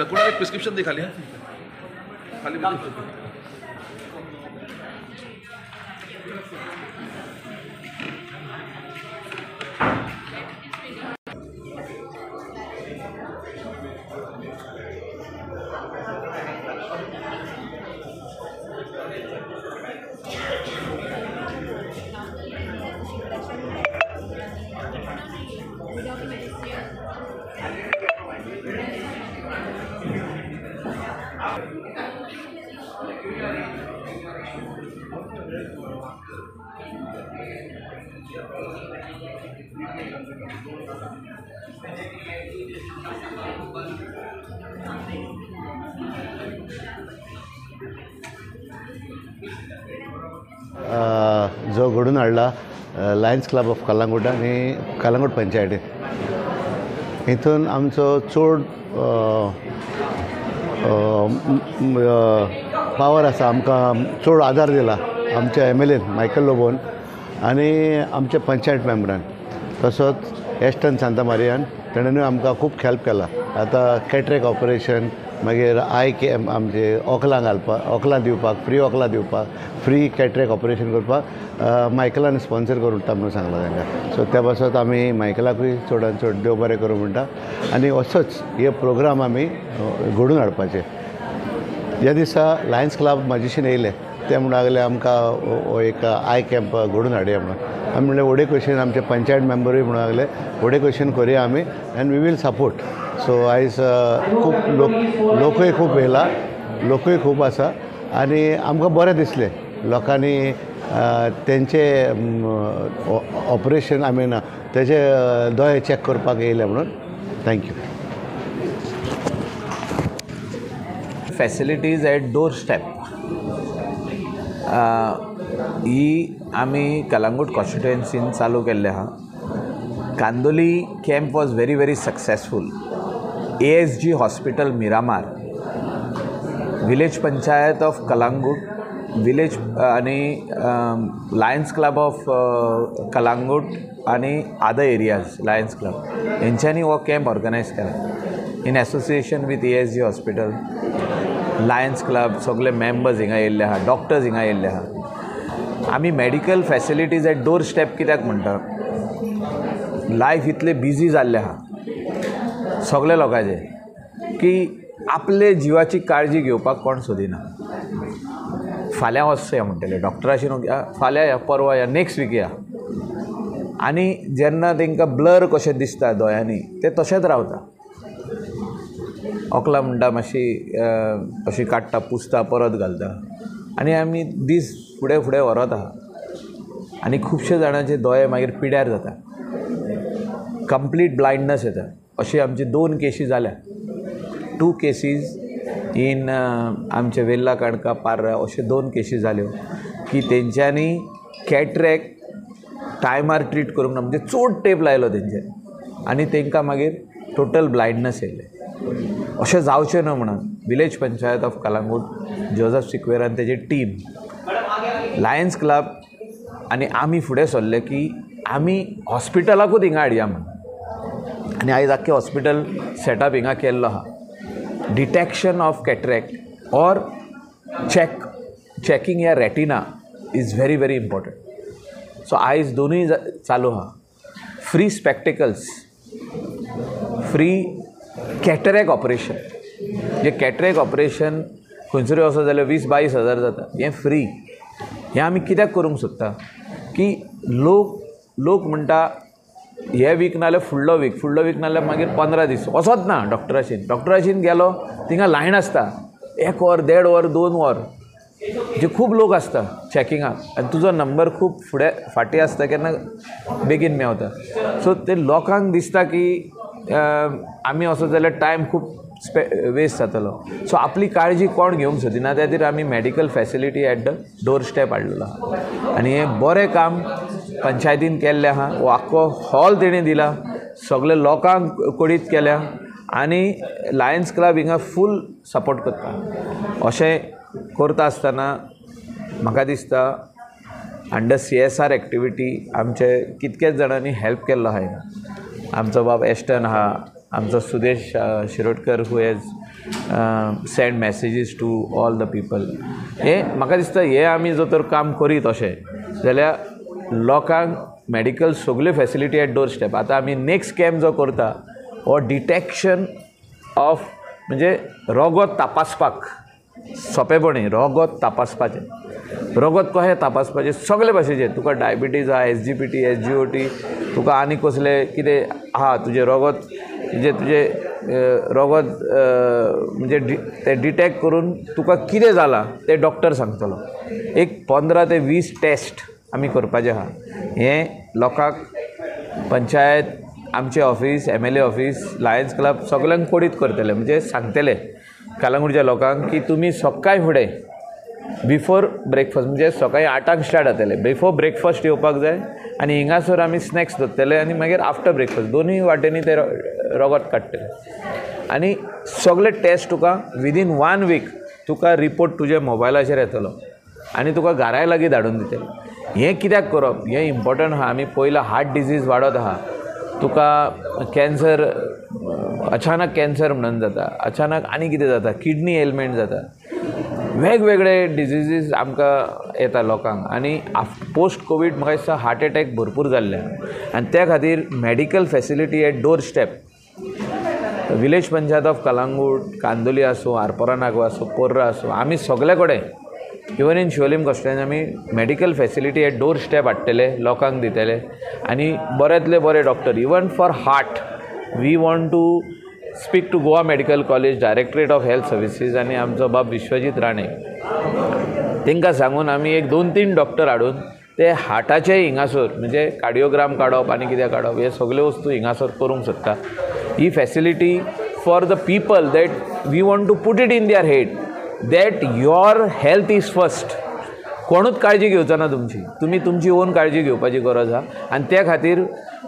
कुणाला प्रिस्क्रिप्शन दे खाली खाली जो घडून हाडला लायन्स क्लब ऑफ कलंगूट आनी कलंगूट पंचायतीन हितून आमचो चड पावर आसा आमकां चड आदार दिला आमच्या MLA मायकल लोबोन आनी आमच्या पंचायत मेंबरान तसोच एस्टन सांता मारियान तेणेनूय आमकां खूब हेल्प केला आतां कॅटरेक्ट ऑपरेशन मागीर आय कॅम्प आमचे ओकलां घालपाक ओकलां दिवपाक फ्री कॅटरेक्ट ऑपरेशन करपाक मायकलान स्पॉन्सर करून म्हणून सांगला तांकां सो त्या पासत आमी मायकलाकूय चडान चड देव बरें करूं म्हणटा आनी असोच हे प्रोग्राम आमी घडून हाडपाचे ह्या दिसा लायन्स क्लब म्हाजेशीन येयले ते म्हणून लागले आमकां एक आय कॅम्प घडून हाडया म्हणून आमी म्हणलें वडे क्वेश्चन आमचे पंचायत मेंबरूय म्हणून लागले वडे क्वेश्चन करुया आमी and we will support so आयज खूब लोकूय खूब येयला लोकूय खूब आसा आनी आमकां बरें दिसलें लोकांनी तेंचे ऑपरेशन आय मीन तेजे दोळे चॅक करपाक येयले म्हणून thank you. Facilities at door step ही आमी कलंगूट कॉन्स्टिट्युएन्सीन चालू केल्ले आहा. Candolim camp was very very successful. ASG hospital Miramar, village panchayat of Calangute, village आनी लायन्स क्लब ऑफ कलंगूट आनी अदर एरियाज लायन्स क्लब हेंच्यांनी हो कॅम्प ऑर्गनायज केला in association with ASG hospital. Lions Club सगळे मेंबर्स हिंगा येयल्ले आहा, डॉक्टर्स हिंगा येयल्ले आहा. आमी medical facilities at door step कित्याक म्हणटा, लायफ इतले बिजी जाल्ले आहा सगळे लोकांचे की आपले जिवाची काळजी घेवपाक कोण सोदिना. फाल्यां वचया म्हणटले डॉक्टराशी फाल्यां या परवा या नेक्स्ट वीक या आनी जेन्ना तांकां ब्लर कशें दिसता दोळ्यांनी ते तशेंच रावता. ओकला म्हणटा मातशी अशी काडटा पुसता परत घालता आनी आमी दीस फुडें फुडें व्हरत आहा. आनी खुबशे जाणांचे दोळे मागीर पिड्यार जाता, कंप्लीट ब्लायंडनस येता. अशी आमची 2 केसी जाल्या. 2 केसीस इन आमचे वेल्ला काणका पार्रा अशे 2 केसी जाल्यो की तेंच्यांनी कॅटरेक्ट टायमार ट्रीट करूंक ना, म्हणजे चड टेप लायलो तेंच्यांनी आनी तांकां मागीर टोटल ब्लायंडनस येयलें. अशें जावचें न्हय म्हणून village panchayat of Calangute Joseph Sequeira आनी तेजी टीम, लायन्स क्लब आनी आमी फुडें सरले की आमी हॉस्पिटलाकूच हिंगा हाडया म्हणून. आनी आयज आख्खें हॉस्पिटल सेटअप हिंगा केल्लो आहा. Detection of cataract or checking या retina is very very important. So eyes दोनूय चालू आहा. Free spectacles, free cataract operation. जे कॅटरेक्ट ऑपरेशन खंयसरूय वचत जाल्यार 20-22 हजार जाता, हें फ्री. हें आमी कित्याक करूंक सोदता की लोक म्हणटा हे वीक नाल्यार फुडलो वीक नाल्यार मागीर 15 दीस वचत ना डॉक्टराशीन गेलो थिंगा लायन आसता 1 वर 1.5 वर 2 वर, जे खूब लोक आसता चॅकिंगाक आनी तुजो नंबर खूब फुडें फाटीं आसता केन्ना बेगीन मेवता. सो ते लोकांक दिसता की आमी वचत जाल्यार टायम खूब वेस्ट जातलो. सो आपली काळजी कोण घेवंक सोदिना, त्या खातीर आमी medical facility at the door step हाडलेलो आहा. आनी हें बरें काम पंचायतीन केल्लें आहा. हो आख्खो हॉल तेणें दिला, सगळे लोकांक कोडीत केल्या आनी लायन्स क्लब हिंगा फूल सपोर्ट करता. अशें करता आसतना म्हाका दिसता अंडर CSR एक्टिविटी आमचे कितकेच जाणांनी हेल्प केल्लो आहा हिंगा. आमचो बाब एस्टन आहा, आमचो Sudesh Shirodkar who has send messages to all the people. हें म्हाका दिसता हें आमी जर तर काम करीत अशें जाल्यार लोकांक मेडिकल सगल्यो फॅसिलिटी एट डोर स्टेप. आतां आमी नेक्स्ट कॅम्प जो करता हो डिटेक्शन ऑफ, म्हणजे रगत तपासपाक, सोंपेपणी रगत तापासपाचें. रगत कशें तापासपाचें सगळे भाशेचें. तुका डायबिटीज आहा, SGPT, SGOT, तुका आनी कसलें कितें आहा तुजें रगत, म्हणजे तुजें रगत म्हणजे ते डिटेक्ट करून तुका कितें जालां तें डॉक्टर सांगतलो. एक 15 ते 20 टेस्ट आमी करपाचें आहा. हें लोकांक पंचायत, आमचें office, MLA office, lions club सगळ्यांक कोडीत करतले, म्हणजे सांगतले कलंगूटच्या लोकांक की तुमी सकाळी फुडें बिफोर ब्रेकफास्ट, म्हणजे सकाळी 8 स्टार्ट जातले, बिफोर ब्रेकफास्ट येवपाक जाय आनी हिंगासर आमी स्नॅक्स दवरतले आनी मागीर आफ्टर ब्रेकफास्ट दोनूय वाटेनी ते रगत काडटले. आनी सगळे टेस्ट तुका विदीन 1 वीक तुका रिपोर्ट तुज्या मोबायलाचेर येतलो आनी तुका घराय लागीं धाडून दितले. हें कित्याक करप, हें इम्पॉर्टंट आहा. आमी पयला हार्ट डिजीज वाडत आहा. तुका कॅन्सर, अचानक कॅन्सर म्हणून जाता, अचानक आनी कितें जाता, किडनी एलमेंट जाता, वेगवेगळे डिजीजीस आमकां येता लोकांक. आनी पोस्ट कोवीड म्हाका दिसता हार्ट एटॅक भरपूर जाल्ले आनी त्या खातीर medical facility at door step village panchayat of Calangute, Candolim आसूं, आरपोरा नागवा आसूं, पोर्रा आसूं, आमी सगळे कडेन इवन इन शिवोलीम कॉन्स्टिट्युएन्सी आमी medical facility at door step हाडटले, लोकांक दितले आनी बऱ्यांतले बरे doctor. Even for heart we want to speak to Goa medical college, directorate of health services आनी आमचो बाब विश्वजीत राणे, तांकां सांगून आमी एक 2-3 डॉक्टर हाडून ते हार्टाचे हिंगासर, म्हणजे कार्डिओग्राम काडप आनी कितें काडप, हे सगल्यो वस्तू हिंगासर करूंक सोदता. ही facility for the people that we want to put it in their head that your health is first. कोणूच काळजी घेवचो ना तुमची, तुमी तुमची ओन काळजी घेवपाची गरज आहा. आनी त्या खातीर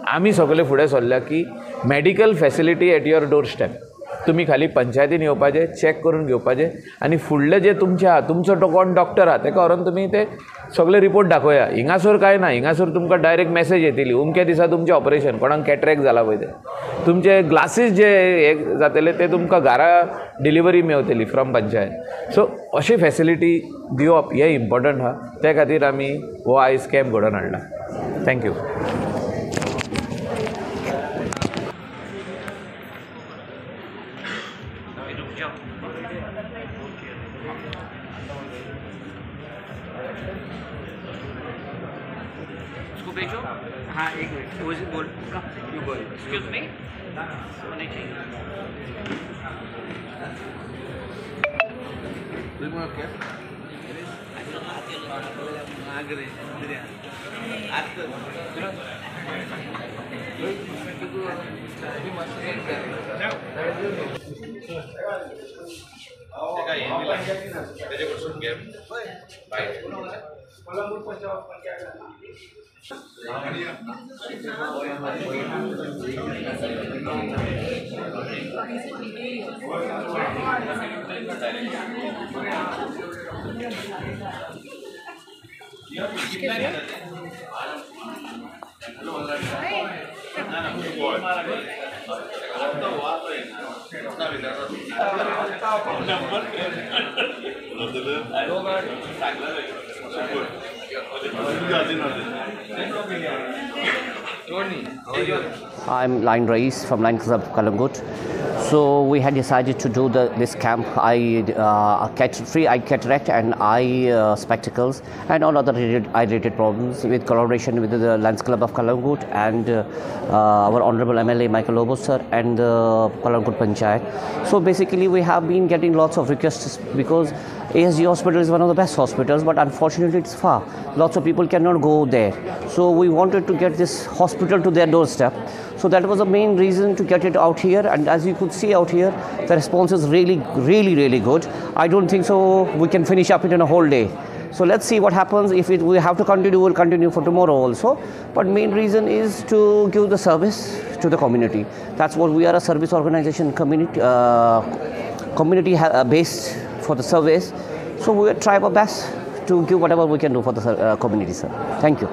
आमी सगळे फुडें सरल्या की medical facility at your door step. तुमी खाली पंचायतीन येवपाचें, चॅक करून घेवपाचें आनी फुडलें जे तुमचें आहा, तुमचो तो कोण डॉक्टर आहा ताका व्हरून तुमी ते सगळे रिपोर्ट दाखोया. हिंगासर काय ना, हिंगासर तुमकां डायरेक्ट मॅसेज येतली अमके दिसा तुमचें ऑपरेशन, कोणाक कॅटरेक्ट जाला पळय ते, तुमचे ग्लासीस जे हे जातले ते तुमकां घरा डिलिव्हरी मेवतली फ्रॉम पंचायत. सो अशी फॅसिलिटी दिवप हें इम्पॉर्टंट आहा. त्या खातीर आमी हो आयज कॅम्प घडोवन हाडला. थँक्यू. हाँ एक मिनट वो बोल यू बोल एक्सक्यूज मी होने चाहिए. तुम्ही मला काय I'm Line Rais from Line Club Kalangut. So we had decided to do this camp. Free eye cataract and eye spectacles and all other eye-related problems with collaboration with the Lions Club of Kalangut and our Honorable MLA Michael Lobo sir and the Kalangut Panchayat. So basically we have been getting lots of requests because ASG hospital is one of the best hospitals, but unfortunately it's far. Lots of people cannot go there. So we wanted to get this hospital to their doorstep. So that was the main reason to get it out here, and as you could see out here, the response is really good. I don't think so we can finish up it in a whole day. So let's see what happens. If we have to continue, we'll continue for tomorrow also. But main reason is to give the service to the community. That's what we are, a service organization, community based for the service. So we will try our best to give whatever we can do for the community, sir. Thank you.